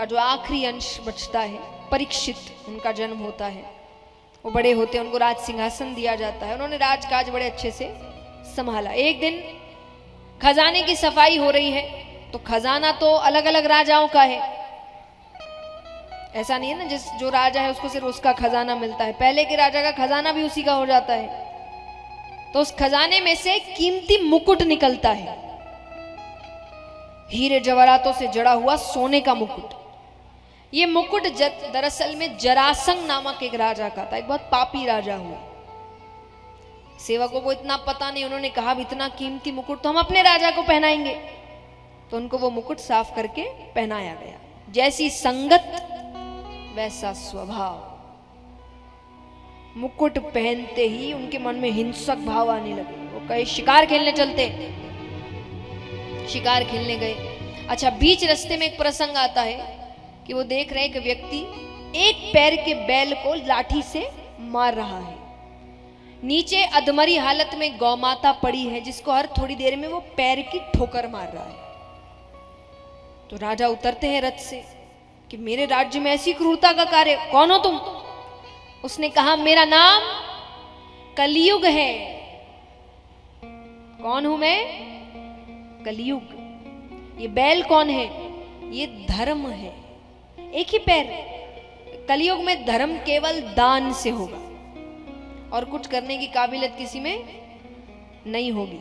उनका जो आखिरी अंश बचता है, परीक्षित, उनका जन्म होता है। वो बड़े होते हैं, उनको राज सिंहासन दिया जाता है। उन्होंने राजकाज बड़े अच्छे से संभाला। एक दिन खजाने की सफाई हो रही है, तो खजाना तो अलग अलग राजाओं का है, ऐसा नहीं है ना जो राजा है उसको सिर्फ उसका खजाना मिलता है। पहले के राजा का खजाना भी उसी का हो जाता है। तो उस खजाने में से कीमती मुकुट निकलता है, हीरे जवाहरातों से जड़ा हुआ सोने का मुकुट। ये मुकुट दरअसल में जरासंध नामक एक राजा का था, एक बहुत पापी राजा हुआ। सेवकों को इतना पता नहीं, उन्होंने कहा इतना कीमती मुकुट तो हम अपने राजा को पहनाएंगे। तो उनको वो मुकुट साफ करके पहनाया गया। जैसी संगत वैसा स्वभाव। मुकुट पहनते ही उनके मन में हिंसक भाव आने लगे। वो कहे शिकार खेलने चलते, शिकार खेलने गए। अच्छा, बीच रास्ते में एक प्रसंग आता है कि वो देख रहे हैं कि व्यक्ति एक पैर के बैल को लाठी से मार रहा है। नीचे अधमरी हालत में गौमाता पड़ी है, जिसको हर थोड़ी देर में वो पैर की ठोकर मार रहा है। तो राजा उतरते हैं रथ से कि मेरे राज्य में ऐसी क्रूरता का कार्य, कौन हो तुम? उसने कहा मेरा नाम कलियुग है। कौन हूं मैं? कलियुग। ये बैल कौन है? ये धर्म है। एक ही पैर। कलियुग में धर्म केवल दान से होगा और कुछ करने की काबिलियत किसी में नहीं होगी।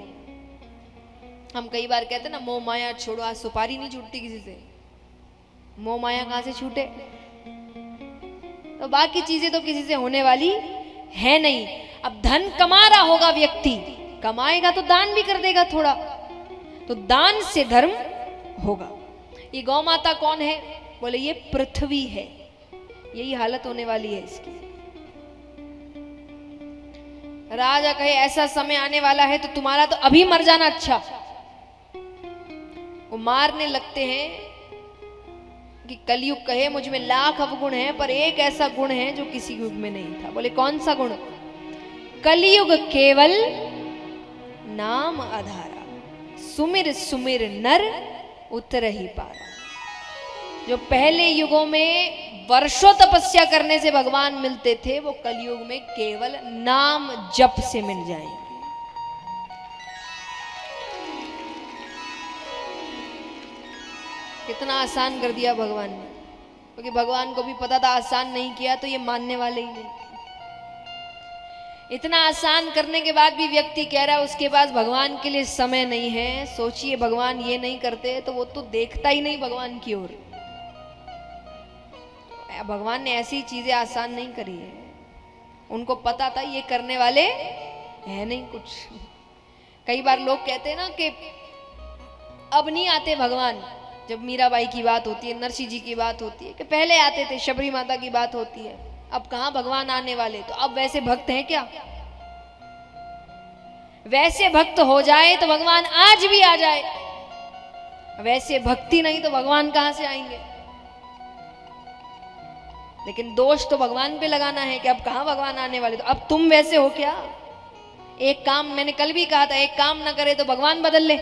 हम कई बार कहते हैं ना, मोह माया छोड़ो, आज सुपारी नहीं छूटती किसी से। मोह माया कहां से छूटे? तो बाकी चीजें तो किसी से होने वाली है नहीं। अब धन कमा रहा होगा व्यक्ति, कमाएगा तो दान भी कर देगा थोड़ा, तो दान से धर्म होगा। ये गौ माता कौन है? बोले ये पृथ्वी है। यही हालत होने वाली है इसकी। राजा कहे ऐसा समय आने वाला है तो तुम्हारा तो अभी मर जाना अच्छा। वो मारने लगते हैं कि कलयुग कहे मुझ में लाख अवगुण है, पर एक ऐसा गुण है जो किसी युग में नहीं था। बोले कौन सा गुण? कलयुग केवल नाम आधारा, सुमिर सुमिर नर उतरहि पारा। जो पहले युगों में वर्षों तपस्या करने से भगवान मिलते थे, वो कलयुग में केवल नाम जप से मिल जाएंगे। कितना आसान कर दिया भगवान ने, क्योंकि भगवान को भी पता था आसान नहीं किया तो ये मानने वाले ही नहीं। इतना आसान करने के बाद भी व्यक्ति कह रहा है उसके पास भगवान के लिए समय नहीं है। सोचिए, भगवान ये नहीं करते तो वो तो देखता ही नहीं भगवान की ओर। भगवान ने ऐसी चीजें आसान नहीं करी है, उनको पता था ये करने वाले है नहीं कुछ। कई बार लोग कहते हैं ना कि अब नहीं आते भगवान। जब मीराबाई की बात होती है, नरसिंह जी की बात होती है कि पहले आते थे, शबरी माता की बात होती है, अब कहां भगवान आने वाले। तो अब वैसे भक्त हैं क्या? वैसे भक्त हो जाए तो भगवान आज भी आ जाए, वैसे भक्ति नहीं तो भगवान कहां से आएंगे? लेकिन दोष तो भगवान पे लगाना है कि अब कहां भगवान आने वाले। तो अब तुम वैसे हो क्या? एक काम मैंने कल भी कहा था, एक काम ना करे तो भगवान बदल ले।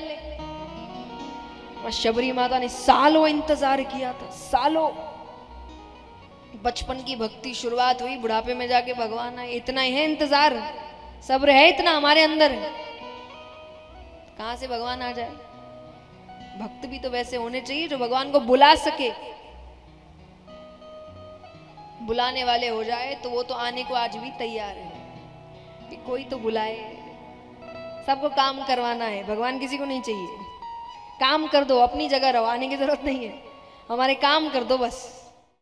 और शबरी माता ने सालों इंतजार किया था, सालों। बचपन की भक्ति शुरुआत हुई, बुढ़ापे में जाके भगवान आए। इतना ही है इंतजार, सब्र है इतना हमारे अंदर। कहां से भगवान आ जाए? भक्त भी तो वैसे होने चाहिए जो भगवान को बुला सके। बुलाने वाले हो जाए तो वो तो आने को आज भी तैयार है कि कोई तो बुलाए। सबको काम करवाना है, भगवान किसी को नहीं चाहिए। काम कर दो, अपनी जगह रहो, आने की जरूरत नहीं है। हमारे काम कर दो बस।